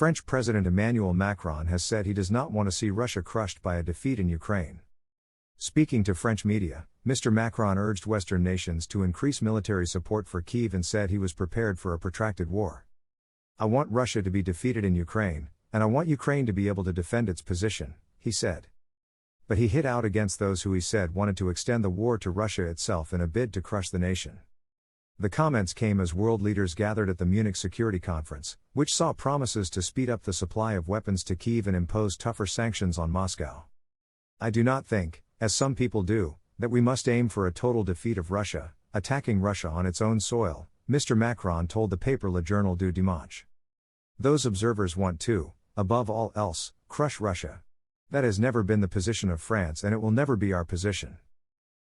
French President Emmanuel Macron has said he does not want to see Russia crushed by a defeat in Ukraine. Speaking to French media, Mr. Macron urged Western nations to increase military support for Kyiv and said he was prepared for a protracted war. "I want Russia to be defeated in Ukraine, and I want Ukraine to be able to defend its position," he said. But he hit out against those who he said wanted to extend the war to Russia itself in a bid to crush the nation. The comments came as world leaders gathered at the Munich Security Conference, which saw promises to speed up the supply of weapons to Kyiv and impose tougher sanctions on Moscow. "I do not think, as some people do, that we must aim for a total defeat of Russia, attacking Russia on its own soil," Mr. Macron told the paper Le Journal du Dimanche. "Those observers want to, above all else, crush Russia. That has never been the position of France and it will never be our position."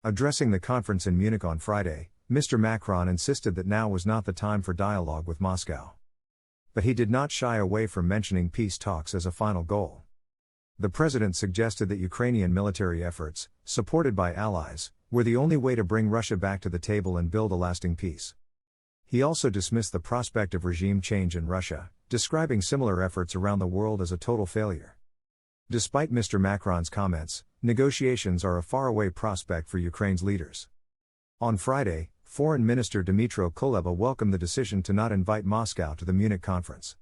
Addressing the conference in Munich on Friday, Mr. Macron insisted that now was not the time for dialogue with Moscow. But he did not shy away from mentioning peace talks as a final goal. The president suggested that Ukrainian military efforts, supported by allies, were the only way to bring Russia back to the table and build a lasting peace. He also dismissed the prospect of regime change in Russia, describing similar efforts around the world as a total failure. Despite Mr. Macron's comments, negotiations are a faraway prospect for Ukraine's leaders. On Friday, Foreign Minister Dmytro Kuleba welcomed the decision to not invite Moscow to the Munich conference.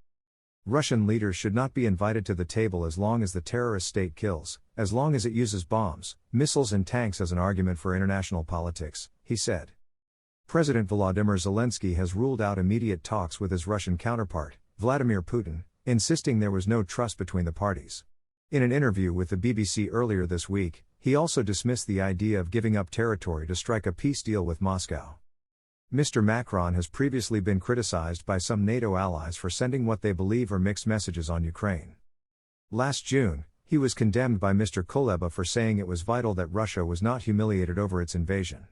"Russian leaders should not be invited to the table as long as the terrorist state kills, as long as it uses bombs, missiles and tanks as an argument for international politics," he said. President Volodymyr Zelensky has ruled out immediate talks with his Russian counterpart, Vladimir Putin, insisting there was no trust between the parties. In an interview with the BBC earlier this week, he also dismissed the idea of giving up territory to strike a peace deal with Moscow. Mr. Macron has previously been criticized by some NATO allies for sending what they believe are mixed messages on Ukraine. Last June, he was condemned by Mr. Kuleba for saying it was vital that Russia was not humiliated over its invasion.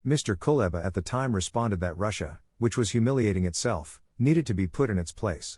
Mr. Kuleba at the time responded that Russia, which was humiliating itself, needed to be put in its place.